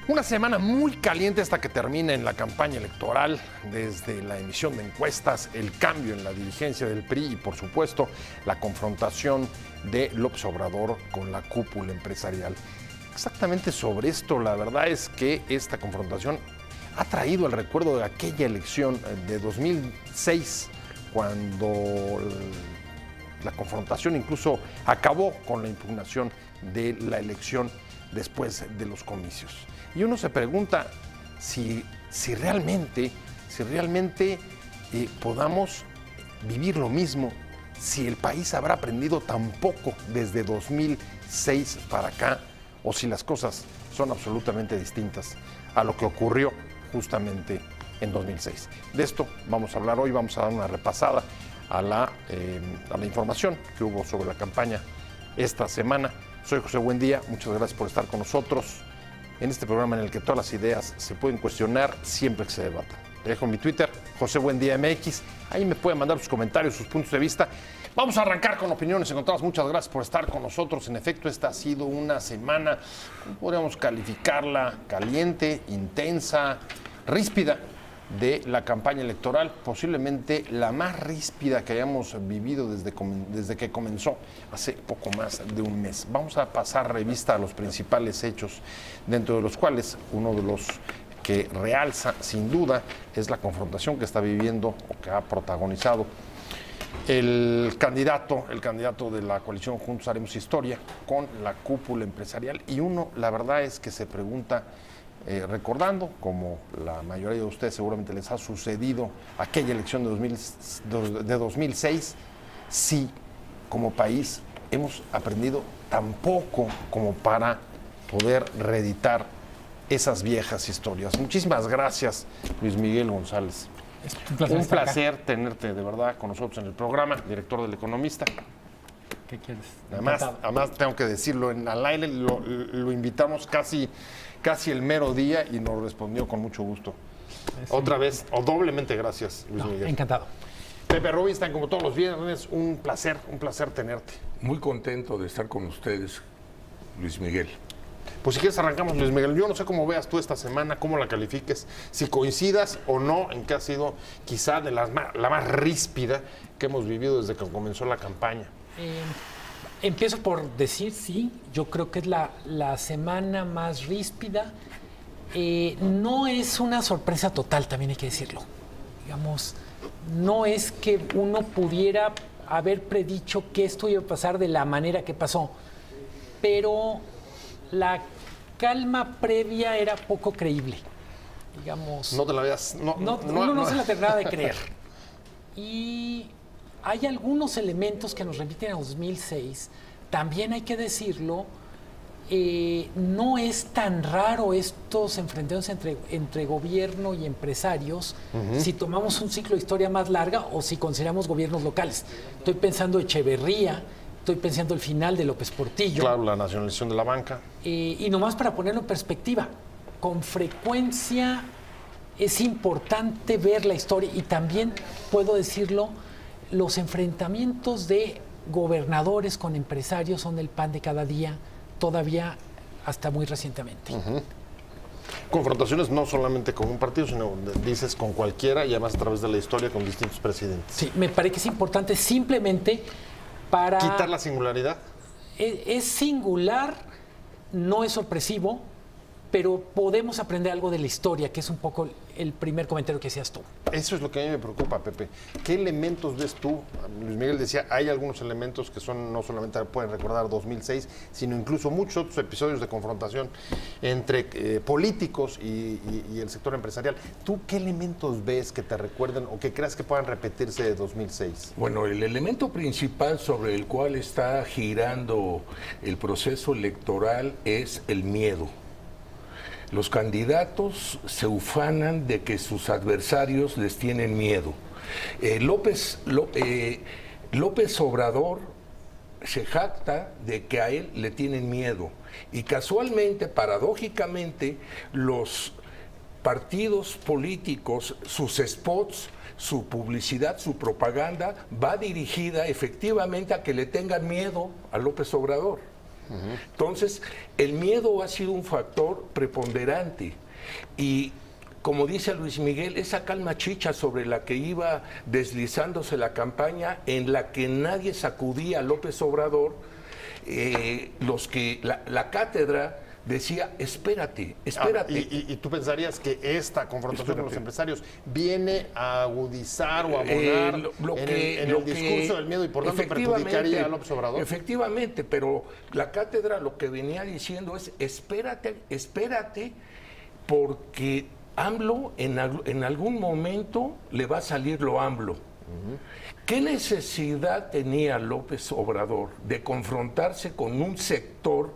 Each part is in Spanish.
Una semana muy caliente hasta que termine en la campaña electoral, desde la emisión de encuestas, el cambio en la dirigencia del PRI y, por supuesto, la confrontación de López Obrador con la cúpula empresarial. Exactamente sobre esto, la verdad es que esta confrontación ha traído el recuerdo de aquella elección de 2006, cuando la confrontación incluso acabó con la impugnación de la elección después de los comicios. Y uno se pregunta si realmente podamos vivir lo mismo, si el país habrá aprendido tan poco desde 2006 para acá, o si las cosas son absolutamente distintas a lo que ocurrió justamente en 2006. De esto vamos a hablar hoy, vamos a dar una repasada a la información que hubo sobre la campaña esta semana. Soy José Buendía, muchas gracias por estar con nosotros en este programa en el que todas las ideas se pueden cuestionar siempre que se debatan. Le dejo mi Twitter, José Buendía MX, ahí me pueden mandar sus comentarios, sus puntos de vista. Vamos a arrancar con opiniones encontradas. Muchas gracias por estar con nosotros. En efecto, esta ha sido una semana, ¿cómo podríamos calificarla? Caliente, intensa, ríspida de la campaña electoral, posiblemente la más ríspida que hayamos vivido desde que comenzó hace poco más de un mes. Vamos a pasar revista a los principales hechos, dentro de los cuales uno de los que realza sin duda es la confrontación que está viviendo o que ha protagonizado el candidato de la coalición Juntos Haremos Historia con la cúpula empresarial. Y uno, la verdad es que se pregunta, recordando, como la mayoría de ustedes seguramente les ha sucedido aquella elección de 2006, si como país hemos aprendido tan poco como para poder reeditar esas viejas historias. Muchísimas gracias, Luis Miguel González. Es un placer tenerte de verdad con nosotros en el programa, director del Economista. ¿Qué quieres? Además tengo que decirlo, al aire lo invitamos casi el mero día y nos respondió con mucho gusto. Otra vez, o doblemente gracias, Luis Miguel. Encantado. Pepe Rubinstein, como todos los viernes, un placer tenerte. Muy contento de estar con ustedes, Luis Miguel. Pues si quieres arrancamos, Luis Miguel. Yo no sé cómo veas tú esta semana, cómo la califiques, si coincidas o no en que ha sido quizá la más ríspida que hemos vivido desde que comenzó la campaña. Empiezo por decir, sí, yo creo que es la semana más ríspida. No es una sorpresa total, también hay que decirlo. Digamos, no es que uno pudiera haber predicho que esto iba a pasar de la manera que pasó, pero la calma previa era poco creíble, digamos. No te la veas. Uno no se la terminaba de creer. Y hay algunos elementos que nos remiten a 2006. También hay que decirlo, no es tan raro estos enfrentamientos entre gobierno y empresarios, si tomamos un ciclo de historia más larga o si consideramos gobiernos locales. Estoy pensando Echeverría, estoy pensando el final de López Portillo. Claro, la nacionalización de la banca. Y nomás para ponerlo en perspectiva, con frecuencia es importante ver la historia y también, puedo decirlo, los enfrentamientos de gobernadores con empresarios son el pan de cada día, todavía hasta muy recientemente. Confrontaciones no solamente con un partido, sino, dices, con cualquiera y además a través de la historia con distintos presidentes. Sí, me parece que es importante simplemente para quitar la singularidad. Es singular, no es sorpresivo, pero podemos aprender algo de la historia, que es un poco el primer comentario que hacías tú. Eso es lo que a mí me preocupa, Pepe. ¿Qué elementos ves tú? Luis Miguel decía, hay algunos elementos que no solamente pueden recordar 2006, sino incluso muchos otros episodios de confrontación entre políticos y el sector empresarial. ¿Tú qué elementos ves que te recuerden o que creas que puedan repetirse de 2006? Bueno, el elemento principal sobre el cual está girando el proceso electoral es el miedo. Los candidatos se ufanan de que sus adversarios les tienen miedo. López Obrador se jacta de que a él le tienen miedo. Y casualmente, paradójicamente, los partidos políticos, sus spots, su publicidad, su propaganda, va dirigida efectivamente a que le tengan miedo a López Obrador. Entonces, el miedo ha sido un factor preponderante. Y como dice Luis Miguel, esa calma chicha sobre la que iba deslizándose la campaña, en la que nadie sacudía a López Obrador, la cátedra decía, espérate. ¿Y tú pensarías que esta confrontación con los empresarios viene a agudizar o a abonar en el discurso del miedo y por tanto perjudicaría a López Obrador? Efectivamente, pero la cátedra lo que venía diciendo es, espérate, porque AMLO en algún momento le va a salir lo AMLO. ¿Qué necesidad tenía López Obrador de confrontarse con un sector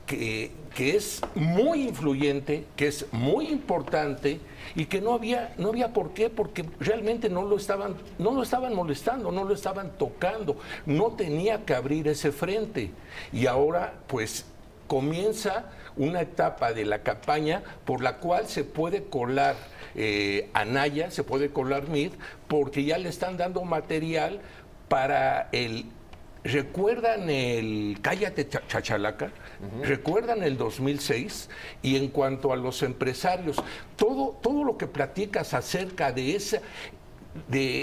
que es muy influyente, que es muy importante y que no había por qué? Porque realmente no lo estaban molestando, no lo estaban tocando, no tenía que abrir ese frente. Y ahora pues comienza una etapa de la campaña por la cual se puede colar Anaya, se puede colar Meade, porque ya le están dando material para el... ¿Recuerdan el Cállate Chachalaca? ¿Recuerdan el 2006? Y en cuanto a los empresarios, todo lo que platicas acerca de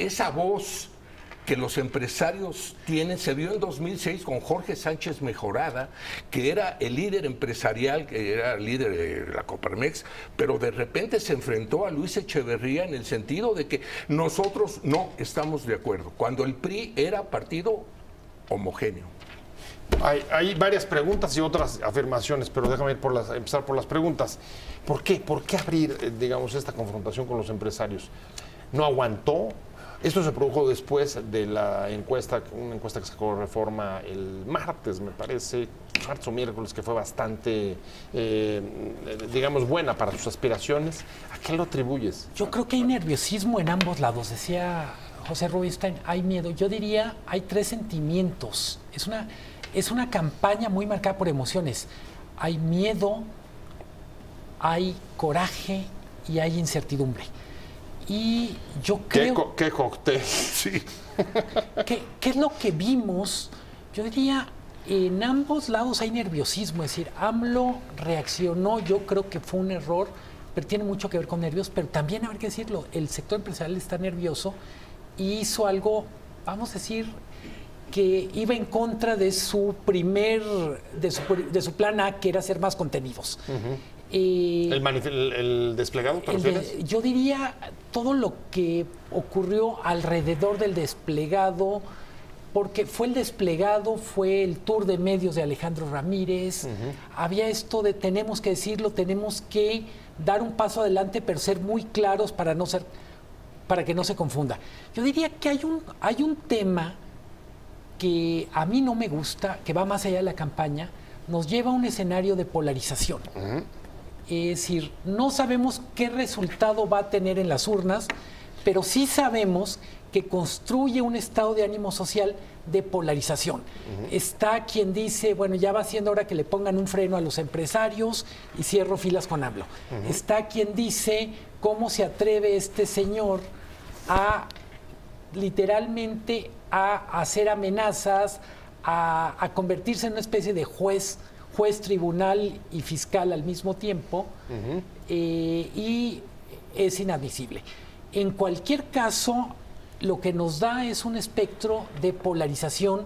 esa voz que los empresarios tienen, se vio en 2006 con Jorge Sánchez Mejorada, que era el líder empresarial, que era el líder de la Coparmex, pero de repente se enfrentó a Luis Echeverría en el sentido de que nosotros no estamos de acuerdo, cuando el PRI era partido homogéneo. Hay varias preguntas y otras afirmaciones, pero déjame empezar por las preguntas. ¿Por qué? ¿Por qué abrir, digamos, esta confrontación con los empresarios? ¿No aguantó? Esto se produjo después de la encuesta, una encuesta que sacó Reforma el martes, me parece, martes o miércoles, que fue bastante, digamos, buena para sus aspiraciones. ¿A qué lo atribuyes? Yo creo que hay nerviosismo en ambos lados, decía José Rubinstein, hay miedo. Yo diría, hay tres sentimientos. Es una campaña muy marcada por emociones. Hay miedo, hay coraje y hay incertidumbre. Y yo creo... ¿Qué cóctel? Sí. ¿Qué es lo que vimos? Yo diría, en ambos lados hay nerviosismo. Es decir, AMLO reaccionó, yo creo que fue un error, pero tiene mucho que ver con nervios. Pero también, habrá que decirlo, el sector empresarial está nervioso y hizo algo, vamos a decir, que iba en contra de su de su plan A, que era hacer más contenidos. ¿El desplegado, te refieres? Yo diría todo lo que ocurrió alrededor del desplegado, porque fue el desplegado, fue el tour de medios de Alejandro Ramírez, había esto de tenemos que decirlo, tenemos que dar un paso adelante, pero ser muy claros para que no se confunda. Yo diría que hay un tema que a mí no me gusta, que va más allá de la campaña, nos lleva a un escenario de polarización. Es decir, no sabemos qué resultado va a tener en las urnas, pero sí sabemos que construye un estado de ánimo social de polarización. Está quien dice, bueno, ya va siendo hora que le pongan un freno a los empresarios y cierro filas con AMLO. Está quien dice, ¿cómo se atreve este señor a literalmente a hacer amenazas, a convertirse en una especie de juez, tribunal y fiscal al mismo tiempo? Y es inadmisible. En cualquier caso, lo que nos da es un espectro de polarización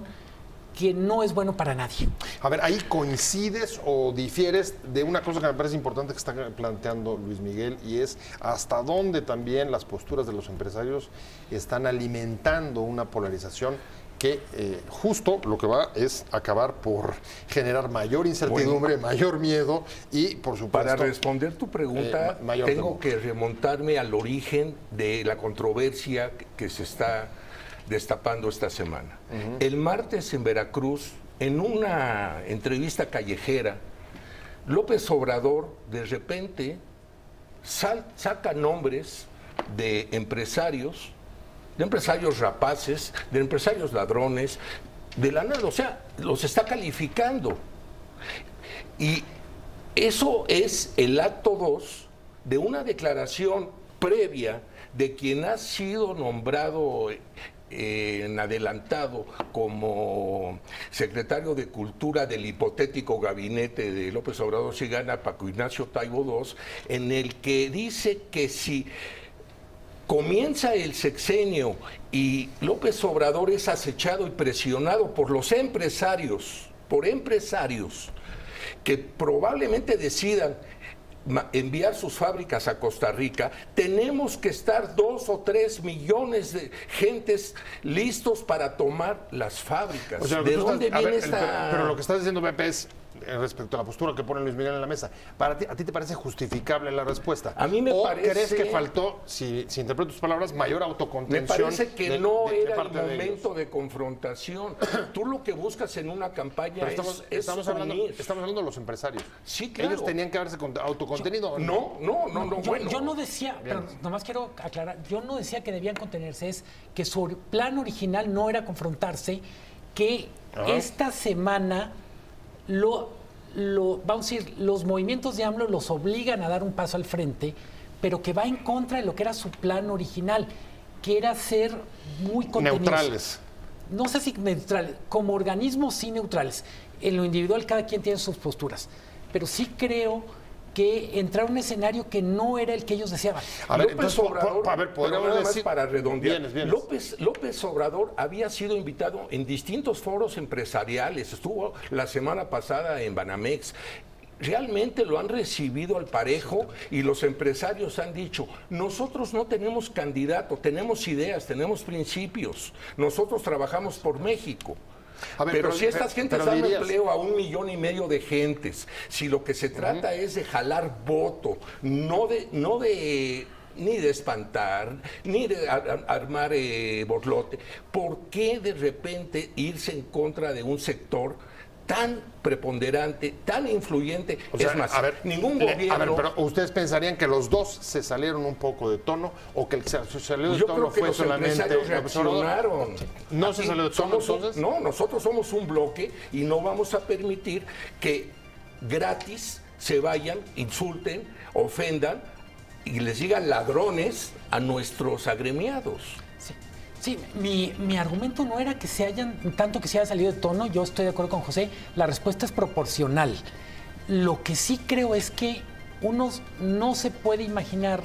que no es bueno para nadie. A ver, ¿ahí coincides o difieres de una cosa que me parece importante que está planteando Luis Miguel, y es hasta dónde también las posturas de los empresarios están alimentando una polarización que justo lo que va es acabar por generar mayor incertidumbre, mayor miedo y, por supuesto... Para responder tu pregunta, tengo que remontarme al origen de la controversia que se está destapando esta semana. El martes en Veracruz, en una entrevista callejera, López Obrador de repente saca nombres de empresarios rapaces, de empresarios ladrones, de la nada, o sea, los está calificando. Y eso es el acto 2 de una declaración previa de quien ha sido nombrado en adelantado como secretario de Cultura del hipotético gabinete de López Obrador si gana Paco Ignacio Taibo II, en el que dice que si comienza el sexenio y López Obrador es acechado y presionado por los empresarios, que probablemente decidan enviar sus fábricas a Costa Rica, tenemos que estar 2 o 3 millones de gentes listos para tomar las fábricas. O sea, ¿De dónde viene esta...? Pero lo que está diciendo Pepe es, respecto a la postura que pone Luis Miguel en la mesa, ¿a ti te parece justificable la respuesta? A mí me parece... ¿Crees que faltó, si interpreto tus palabras, mayor autocontención? Me parece que no era el momento de confrontación. Tú lo que buscas en una campaña estamos hablando de los empresarios. Sí, claro. Ellos tenían que haberse autocontenido. No, bueno. Yo no decía, pero nomás quiero aclarar, yo no decía que debían contenerse, es que su plan original no era confrontarse, que esta semana vamos a decir, los movimientos de AMLO los obligan a dar un paso al frente, pero que va en contra de lo que era su plan original, que era ser muy contenidos. Neutrales. No sé si neutrales, como organismos sí neutrales. En lo individual cada quien tiene sus posturas, pero sí creo que entrar a un escenario que no era el que ellos deseaban. A ver, López Obrador, podríamos decir, para redondear, vienes. López Obrador había sido invitado en distintos foros empresariales, estuvo la semana pasada en Banamex. Realmente lo han recibido al parejo y los empresarios han dicho, nosotros no tenemos candidato, tenemos ideas, tenemos principios, nosotros trabajamos por México. Pero si estas gentes dan empleo a 1,5 millones de gentes, si lo que se trata es de jalar voto, no de ni de espantar, ni de armar borlote, ¿por qué de repente irse en contra de un sector tan preponderante, tan influyente? O sea, es más, ningún gobierno... A ver, pero ¿ustedes pensarían que los dos se salieron un poco de tono o que el que se salió de Yo tono creo que fue los solamente... empresarios reaccionaron. ¿No Aquí se salió de tono entonces? No, nosotros somos un bloque y no vamos a permitir que gratis se vayan, insulten, ofendan y les digan ladrones a nuestros agremiados. Sí, mi argumento no era que se haya salido de tono, yo estoy de acuerdo con José, la respuesta es proporcional. Lo que sí creo es que uno no se puede imaginar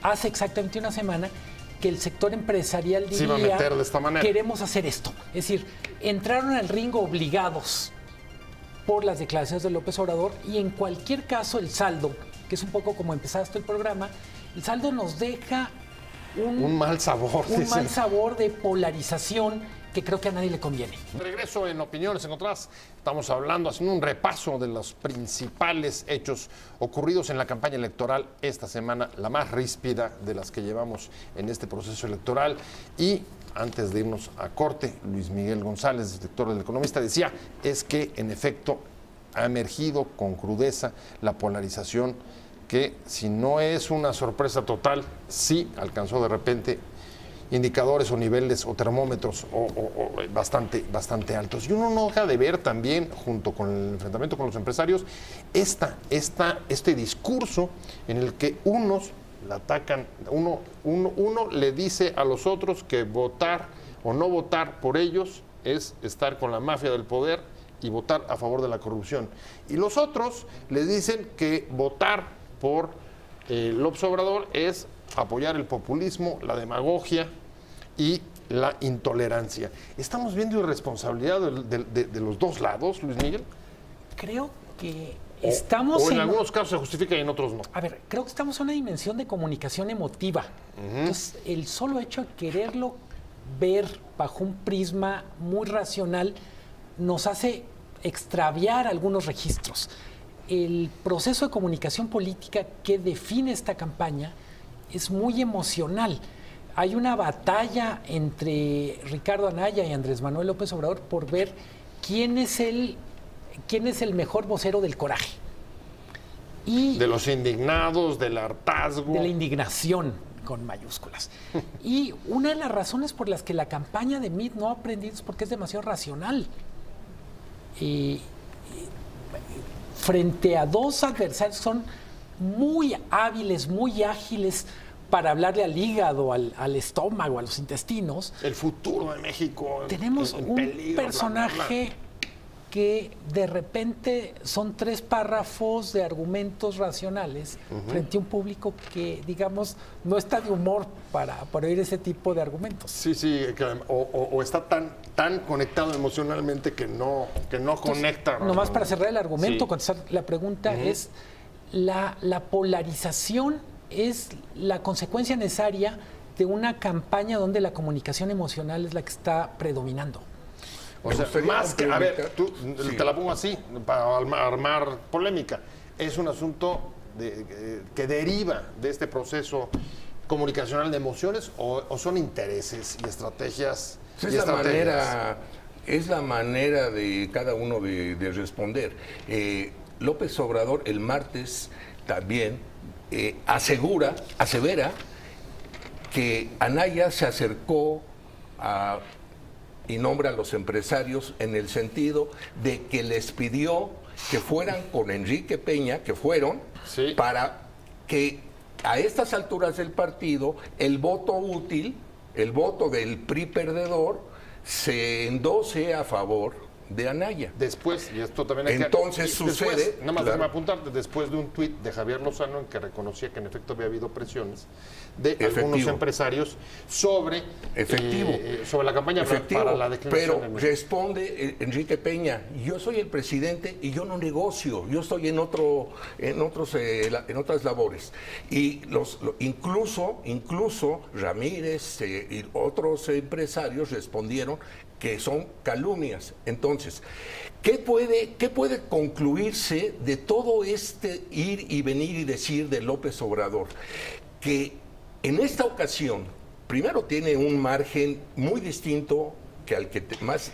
hace exactamente una semana que el sector empresarial diría, se iba a meter de esta manera. Queremos hacer esto. Es decir, entraron al ring obligados por las declaraciones de López Obrador y en cualquier caso el saldo, que es un poco como empezaste el programa, el saldo nos deja un mal sabor. Un mal sabor de polarización que creo que a nadie le conviene. Regreso en Opiniones Encontradas. Estamos haciendo un repaso de los principales hechos ocurridos en la campaña electoral esta semana, la más ríspida de las que llevamos en este proceso electoral. Y antes de irnos a corte, Luis Miguel González, director del Economista, decía, es que en efecto ha emergido con crudeza la polarización que, si no es una sorpresa total, sí alcanzó de repente indicadores o niveles o termómetros bastante altos. Y uno no deja de ver también, junto con el enfrentamiento con los empresarios, este discurso en el que unos la atacan, uno le dice a los otros que votar o no votar por ellos es estar con la mafia del poder y votar a favor de la corrupción. Y los otros les dicen que votar por López Obrador es apoyar el populismo, la demagogia y la intolerancia. ¿Estamos viendo irresponsabilidad de los dos lados, Luis Miguel? Creo que estamos... O en algunos casos se justifica y en otros no. A ver, creo que estamos en una dimensión de comunicación emotiva. Entonces, el solo hecho de quererlo ver bajo un prisma muy racional nos hace extraviar algunos registros. El proceso de comunicación política que define esta campaña es muy emocional. Hay una batalla entre Ricardo Anaya y Andrés Manuel López Obrador por ver quién es el mejor vocero del coraje. Y de los indignados, del hartazgo. De la indignación, con mayúsculas. Y una de las razones por las que la campaña de Mitt no ha aprendido es porque es demasiado racional. Frente a dos adversarios que son muy hábiles, muy ágiles, para hablarle al hígado, al estómago, a los intestinos. El futuro de México. Tenemos en un peligro, personaje que de repente son 3 párrafos de argumentos racionales frente a un público que, digamos, no está de humor para oír ese tipo de argumentos. Sí, o está tan conectado emocionalmente que no conecta. Nomás para cerrar el argumento, Sí. contestar la pregunta es, la polarización es la consecuencia necesaria de una campaña donde la comunicación emocional es la que está predominando. O sea, más que, a ver, te la pongo así, para armar polémica. Es un asunto que deriva de este proceso comunicacional de emociones o son intereses y estrategias. Es la manera de cada uno de responder. López Obrador el martes también asevera que Anaya se acercó y nombra a los empresarios en el sentido de que les pidió que fueran con Enrique Peña, que fueron, sí, para que a estas alturas del partido el voto útil, el voto del PRI perdedor, se endose a favor de Anaya. Después, y esto también hay Entonces sucede, nada más claro, déjame apuntar, después de un tuit de Javier Lozano en que reconocía que en efecto había habido presiones de algunos empresarios sobre la campaña para la declinación. Pero responde Enrique Peña: yo soy el presidente y yo no negocio, yo estoy en otras labores. Y incluso Ramírez y otros empresarios respondieron que son calumnias. Entonces, ¿qué puede concluirse de todo este ir y venir y decir de López Obrador? Que en esta ocasión, primero tiene un margen muy distinto que al que más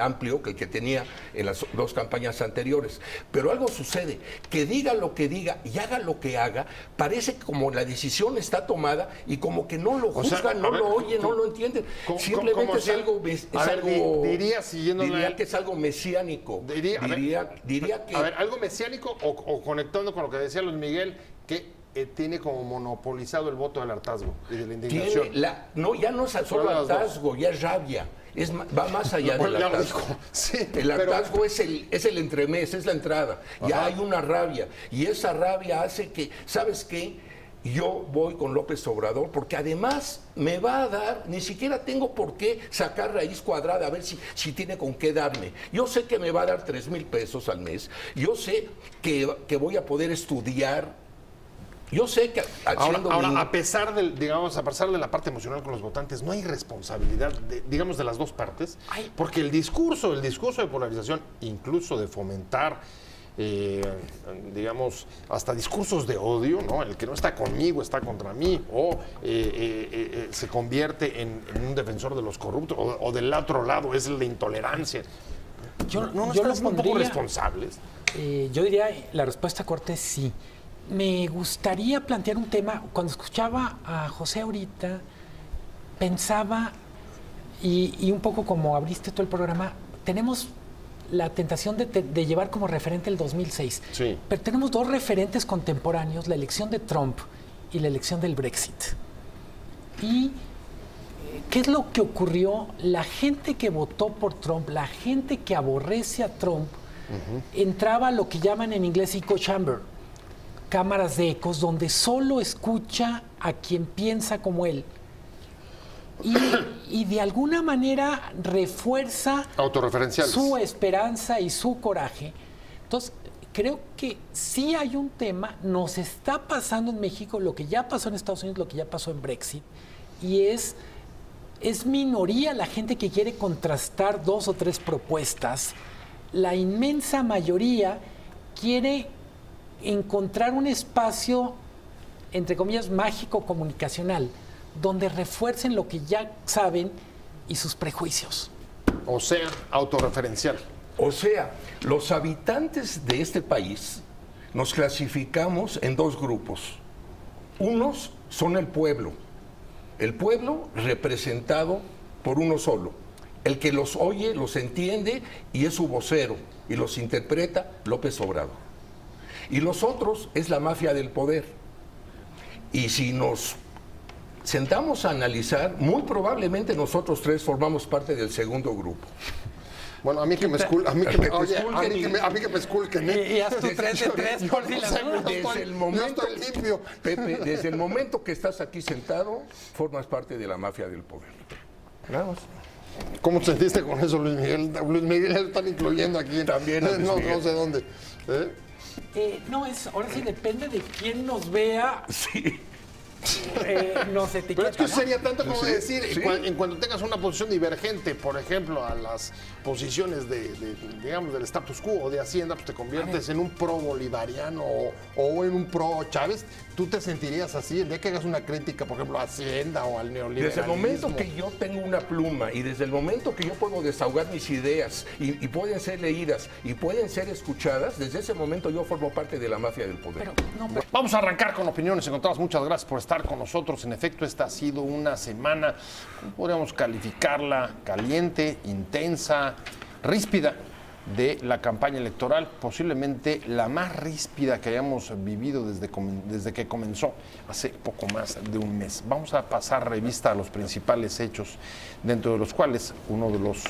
amplio que el que tenía en las 2 campañas anteriores. Pero algo sucede, que diga lo que diga y haga lo que haga, parece como la decisión está tomada y como que no lo juzgan, no lo oyen, no lo entienden. Simplemente es algo, diría que es algo mesiánico. Diría que... A ver, algo mesiánico o conectando con lo que decía Luis Miguel, que tiene como monopolizado el voto del hartazgo y de la indignación. Ya no es solo hartazgo, ya es rabia. Va más allá del hartazgo. Sí, el hartazgo es el entremés, es la entrada. Ajá. Ya hay una rabia. Y esa rabia hace que, ¿sabes qué? Yo voy con López Obrador porque además me va a dar, ni siquiera tengo por qué sacar raíz cuadrada a ver si tiene con qué darme. Yo sé que me va a dar 3,000 pesos al mes. Yo sé que voy a poder estudiar. Yo sé que ahora, a pesar de la parte emocional con los votantes, no hay responsabilidad, de las dos partes, porque el discurso de polarización, incluso de fomentar, hasta discursos de odio, ¿no? El que no está conmigo está contra mí, o se convierte en un defensor de los corruptos, o del otro lado es la intolerancia. Yo están un poco responsables. Yo diría, la respuesta corta es sí. Me gustaría plantear un tema. Cuando escuchaba a José ahorita, pensaba, y un poco como abriste todo el programa, tenemos la tentación de llevar como referente el 2006. Sí. Pero tenemos 2 referentes contemporáneos, la elección de Trump y la elección del Brexit. ¿Y qué es lo que ocurrió? La gente que votó por Trump, la gente que aborrece a Trump, entraba a lo que llaman en inglés echo chamber, cámaras de ecos, donde solo escucha a quien piensa como él. Y de alguna manera refuerza su esperanza y su coraje. Entonces, creo que sí hay un tema, nos está pasando en México lo que ya pasó en Estados Unidos, lo que ya pasó en Brexit, y es minoría la gente que quiere contrastar 2 o 3 propuestas. La inmensa mayoría quiere encontrar un espacio, entre comillas, mágico comunicacional, donde refuercen lo que ya saben y sus prejuicios. O sea, autorreferencial. O sea, los habitantes de este país nos clasificamos en 2 grupos. Unos son el pueblo representado por uno solo, el que los oye, los entiende y es su vocero y los interpreta López Obrador. Y los otros es la mafia del poder. Y si nos sentamos a analizar, muy probablemente nosotros tres formamos parte del segundo grupo. Bueno, a mí que me esculquen. A mí que me esculquen. Y haz tu 3 de 3 por si las dudas. Desde el momento, yo estoy limpio. Pepe, desde el momento que estás aquí sentado, formas parte de la mafia del poder. Nada más. ¿Cómo te sentiste con eso, Luis Miguel? Luis Miguel lo están incluyendo aquí. También a Luis no, Miguel. no sé dónde. No, ahora sí depende de quién nos vea. Sí. Nos etiqueta. Pero es que ¿no? sería tanto como Sí, decir, sí. en cuanto tengas una posición divergente, por ejemplo, a las posiciones digamos, del status quo o de Hacienda, pues te conviertes en un pro bolivariano o en un pro Chávez. ¿Tú te sentirías así el día que hagas una crítica, por ejemplo, a Hacienda o al neoliberalismo? Desde el momento que yo tengo una pluma y desde el momento que yo puedo desahogar mis ideas y pueden ser leídas y pueden ser escuchadas, desde ese momento yo formo parte de la mafia del poder. Vamos a arrancar con opiniones encontradas. Muchas gracias por estar con nosotros. En efecto, esta ha sido una semana, ¿cómo podríamos calificarla? Caliente, intensa, ríspida de la campaña electoral, posiblemente la más ríspida que hayamos vivido desde que comenzó hace poco más de un mes. Vamos a pasar revista a los principales hechos, dentro de los cuales uno de los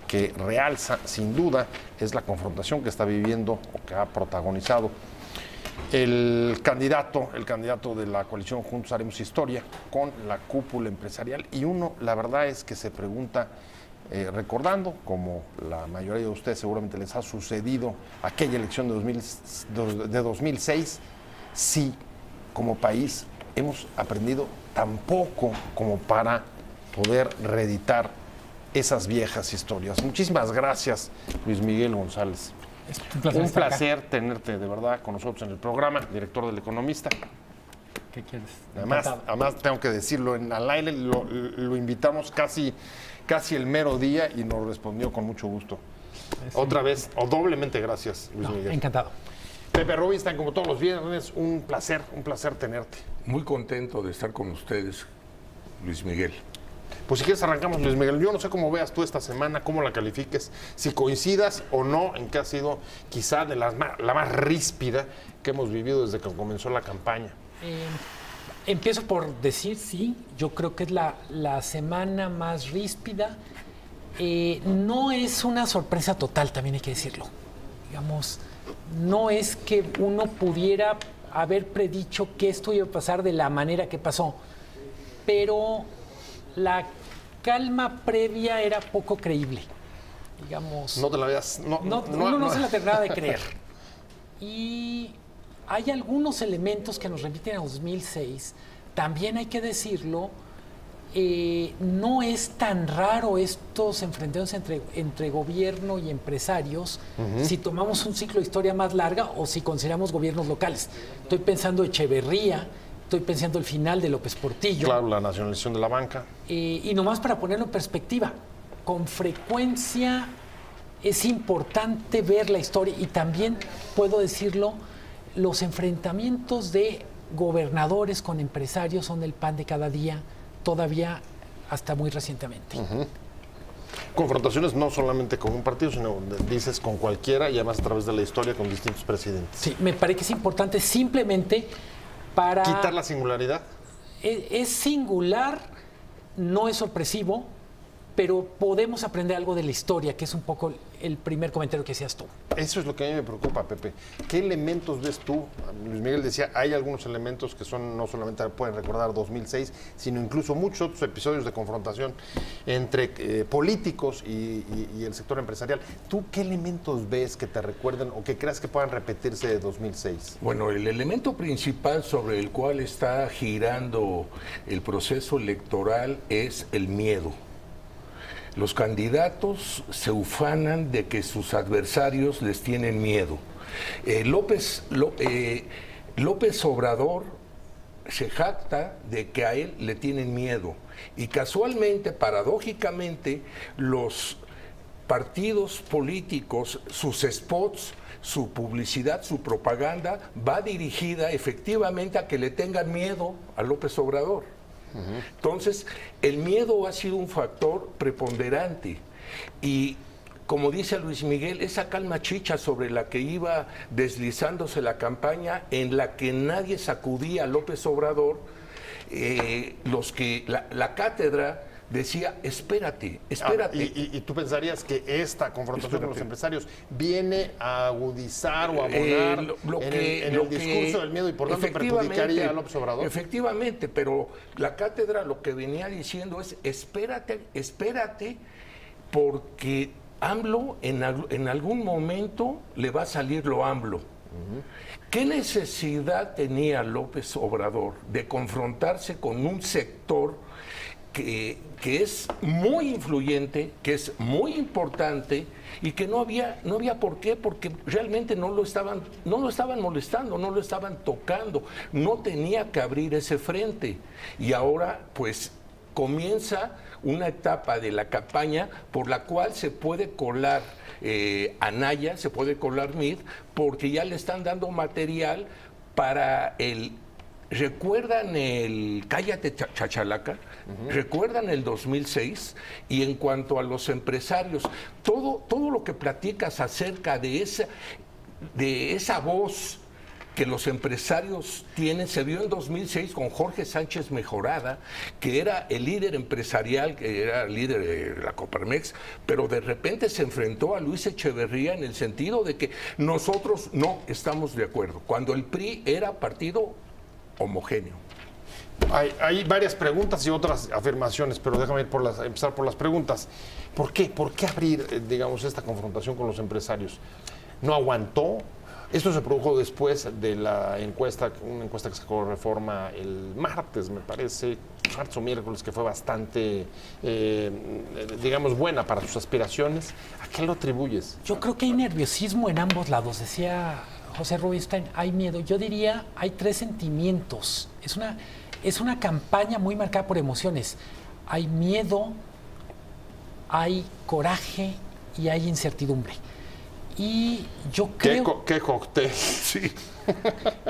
que realza sin duda es la confrontación que está viviendo o que ha protagonizado el candidato de la coalición Juntos Haremos Historia con la cúpula empresarial. Y uno, la verdad es que se pregunta, recordando, como la mayoría de ustedes seguramente les ha sucedido aquella elección de 2006, si como país hemos aprendido tan poco como para poder reeditar esas viejas historias. Muchísimas gracias, Luis Miguel González. Es Un placer tenerte de verdad con nosotros en el programa, director del Economista. ¿Qué quieres? Además tengo que decirlo, al aire lo invitamos casi el mero día y nos respondió con mucho gusto. Otra vez, o doblemente gracias, Luis Miguel. Encantado. Pepe Rubinstein, como todos los viernes, un placer tenerte. Muy contento de estar con ustedes, Luis Miguel. Pues si quieres arrancamos, Luis Miguel. Yo no sé cómo veas tú esta semana, cómo la califiques, si coincidas o no en que ha sido quizá la más ríspida que hemos vivido desde que comenzó la campaña. Empiezo por decir, sí, yo creo que es la semana más ríspida. No es una sorpresa total, también hay que decirlo. Digamos, no es que uno pudiera haber predicho que esto iba a pasar de la manera que pasó, pero la calma previa era poco creíble. Digamos, No te la veas. uno no se la terminaba de creer. Y hay algunos elementos que nos remiten a 2006, también hay que decirlo, no es tan raro estos enfrentamientos entre gobierno y empresarios, si tomamos un ciclo de historia más larga o si consideramos gobiernos locales. Estoy pensando Echeverría, estoy pensando el final de López Portillo. Claro, la nacionalización de la banca. Y nomás para ponerlo en perspectiva, con frecuencia es importante ver la historia y también puedo decirlo, los enfrentamientos de gobernadores con empresarios son el pan de cada día, todavía hasta muy recientemente. Confrontaciones no solamente con un partido, sino dices con cualquiera y además a través de la historia con distintos presidentes. Sí, me parece que es importante simplemente para... ¿Quitar la singularidad? Es singular, no es sorpresivo, pero podemos aprender algo de la historia, que es un poco el primer comentario que hacías tú. Eso es lo que a mí me preocupa, Pepe. ¿Qué elementos ves tú? Luis Miguel decía, hay algunos elementos que son no solamente pueden recordar 2006, sino incluso muchos otros episodios de confrontación entre políticos y el sector empresarial. ¿Tú qué elementos ves que te recuerden o que creas que puedan repetirse de 2006? Bueno, el elemento principal sobre el cual está girando el proceso electoral es el miedo. Los candidatos se ufanan de que sus adversarios les tienen miedo. López Obrador se jacta de que a él le tienen miedo. Y casualmente, paradójicamente, los partidos políticos, sus spots, su publicidad, su propaganda, va dirigida efectivamente a que le tengan miedo a López Obrador. Entonces, el miedo ha sido un factor preponderante y, como dice Luis Miguel, esa calma chicha sobre la que iba deslizándose la campaña, en la que nadie sacudía a López Obrador, la cátedra decía, espérate. ¿Y tú pensarías que esta confrontación con los empresarios viene a agudizar o a abonar en el discurso del miedo y por tanto perjudicaría a López Obrador? Efectivamente, pero la cátedra lo que venía diciendo es, espérate, porque AMLO en algún momento le va a salir lo AMLO. ¿Qué necesidad tenía López Obrador de confrontarse con un sector que es muy influyente, que es muy importante y que no había por qué? Porque realmente no lo estaban molestando, no lo estaban tocando, no tenía que abrir ese frente. Y ahora pues comienza una etapa de la campaña por la cual se puede colar Anaya, se puede colar Meade, porque ya le están dando material para el... ¿Recuerdan el Cállate Chachalaca? ¿Recuerdan el 2006? Y en cuanto a los empresarios, todo lo que platicas acerca de esa voz que los empresarios tienen, se vio en 2006 con Jorge Sánchez Mejorada, que era el líder empresarial, que era el líder de la Coparmex, pero de repente se enfrentó a Luis Echeverría en el sentido de que nosotros no estamos de acuerdo, cuando el PRI era partido homogéneo. Hay varias preguntas y otras afirmaciones, pero déjame empezar por las preguntas. ¿Por qué? ¿Por qué abrir, digamos, esta confrontación con los empresarios? ¿No aguantó? Esto se produjo después de la encuesta, una encuesta que sacó Reforma el martes, me parece, martes o miércoles, que fue bastante, digamos, buena para sus aspiraciones. ¿A qué lo atribuyes? Yo creo que hay nerviosismo en ambos lados, decía José Rubinstein, hay miedo. Yo diría, hay tres sentimientos. Es una campaña muy marcada por emociones. Hay miedo, hay coraje y hay incertidumbre. Y yo creo... ¿Qué cóctel? Sí.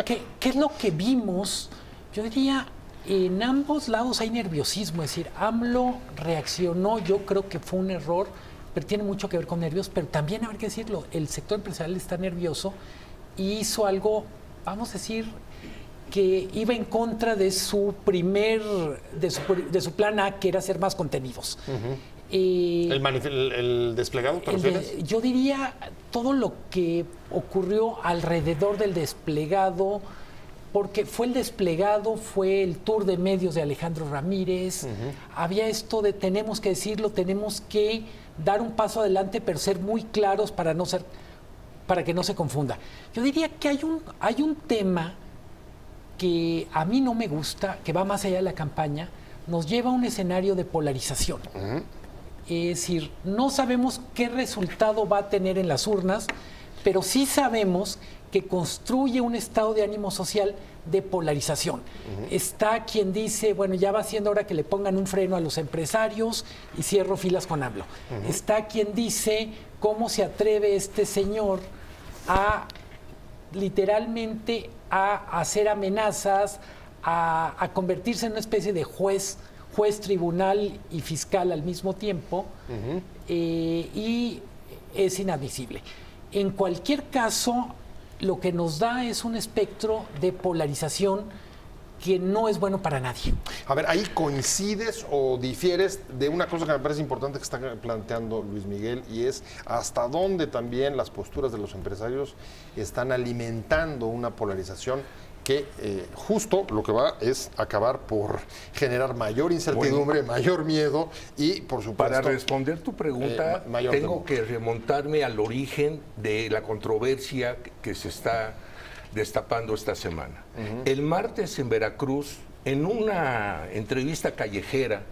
¿Qué es lo que vimos? Yo diría, en ambos lados hay nerviosismo. Es decir, AMLO reaccionó, yo creo que fue un error, pero tiene mucho que ver con nervios. Pero también, habrá que decirlo, el sector empresarial está nervioso y hizo algo, vamos a decir, que iba en contra de su de su plan A, que era hacer más contenidos. ¿El desplegado, te refieres? Yo diría todo lo que ocurrió alrededor del desplegado, porque fue el desplegado, fue el tour de medios de Alejandro Ramírez, había esto de tenemos que decirlo, tenemos que dar un paso adelante, pero ser muy claros para que no se confunda. Yo diría que hay un tema que a mí no me gusta, que va más allá de la campaña, nos lleva a un escenario de polarización. Es decir, no sabemos qué resultado va a tener en las urnas, pero sí sabemos que construye un estado de ánimo social de polarización. Está quien dice, bueno, ya va siendo hora que le pongan un freno a los empresarios y cierro filas con AMLO. Está quien dice, ¿cómo se atreve este señor a literalmente a hacer amenazas, a convertirse en una especie de juez, tribunal y fiscal al mismo tiempo? Y es inadmisible. En cualquier caso, lo que nos da es un espectro de polarización que no es bueno para nadie. A ver, ¿ahí coincides o difieres de una cosa que me parece importante que está planteando Luis Miguel, y es hasta dónde también las posturas de los empresarios están alimentando una polarización que justo lo que va es acabar por generar mayor incertidumbre, mayor miedo y, por supuesto... Para responder tu pregunta, tengo que remontarme al origen de la controversia que se está destapando esta semana. El martes en Veracruz, en una entrevista callejera,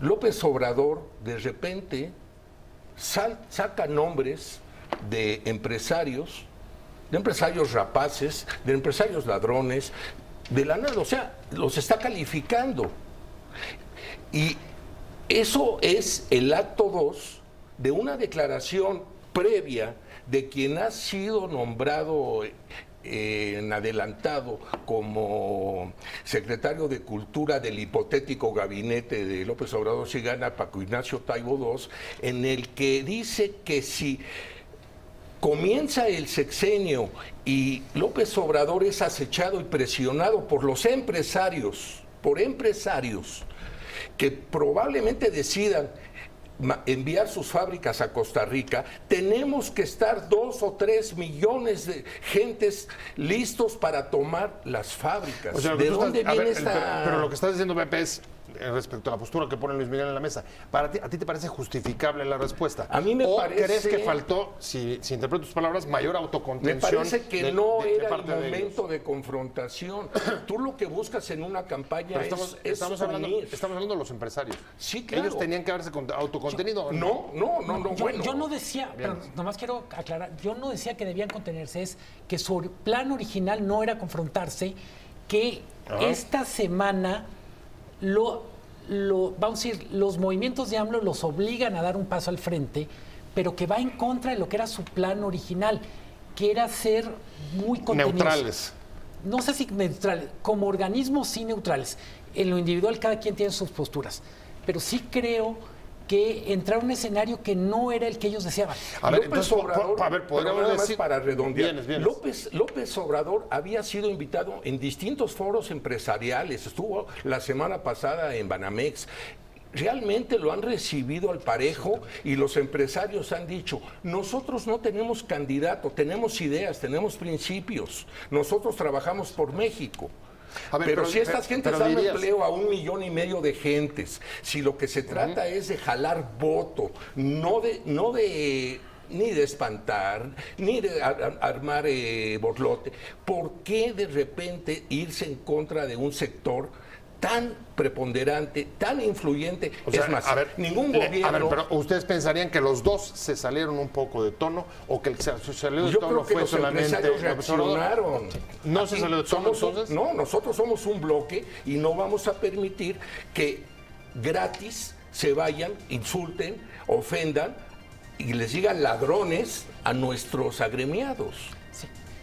López Obrador de repente saca nombres de empresarios rapaces, de empresarios ladrones, de la nada, o sea, los está calificando. Y eso es el acto 2 de una declaración previa de quien ha sido nombrado en adelantado como secretario de Cultura del hipotético gabinete de López Obrador si gana, Paco Ignacio Taibo II, en el que dice que si comienza el sexenio y López Obrador es acechado y presionado por los empresarios por empresarios que probablemente decidan enviar sus fábricas a Costa Rica, tenemos que estar 2 o 3 millones de gentes listos para tomar las fábricas. O sea, ¿De dónde viene esta...? Pero lo que estás diciendo, Pepe, es respecto a la postura que pone Luis Miguel en la mesa. ¿A ti te parece justificable la respuesta? A mí me parece... ¿O crees que faltó, si interpreto tus palabras, mayor autocontención? Me parece que no era el parte momento de confrontación. Tú lo que buscas en una campaña estamos hablando de los empresarios. Sí, claro. ¿Ellos tenían que haberse autocontenido? No, bueno. Yo no decía, pero nomás quiero aclarar, yo no decía que debían contenerse, es que su plan original no era confrontarse, que esta semana vamos a decir, los movimientos de AMLO los obligan a dar un paso al frente, pero que va en contra de lo que era su plan original, que era ser muy contenidos. Neutrales. No sé si neutrales, como organismos sí neutrales. En lo individual cada quien tiene sus posturas, pero sí creo que entrar a un escenario que no era el que ellos deseaban. A ver, López entonces, Obrador, podríamos decir... para redondear, Vienes. López Obrador había sido invitado en distintos foros empresariales, estuvo la semana pasada en Banamex. Realmente lo han recibido al parejo y los empresarios han dicho, nosotros no tenemos candidato, tenemos ideas, tenemos principios, nosotros trabajamos por México. Pero si estas gentes dan empleo a 1,5 millones de gentes, si lo que se trata es de jalar voto, no de ni de espantar, ni de armar borlote, ¿por qué de repente irse en contra de un sector tan preponderante, tan influyente? O sea, es más, ningún gobierno... A ver, pero ¿ustedes pensarían que los dos se salieron un poco de tono o que el que se salió de tono fue solamente... reaccionaron. ¿No se salió de tono entonces? No, nosotros somos un bloque y no vamos a permitir que gratis se vayan, insulten, ofendan y les digan ladrones a nuestros agremiados.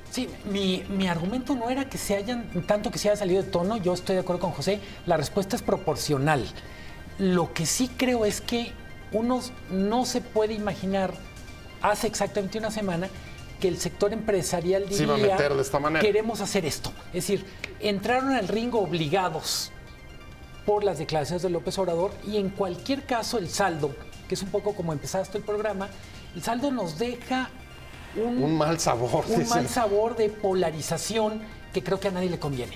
Sí, mi argumento no era que se haya salido de tono, yo estoy de acuerdo con José, la respuesta es proporcional. Lo que sí creo es que uno no se puede imaginar hace exactamente una semana que el sector empresarial diría, va a meter de esta manera. Queremos hacer esto. Es decir, entraron al ring obligados por las declaraciones de López Obrador y en cualquier caso el saldo, que es un poco como empezaste el programa, el saldo nos deja un mal sabor de polarización que creo que a nadie le conviene.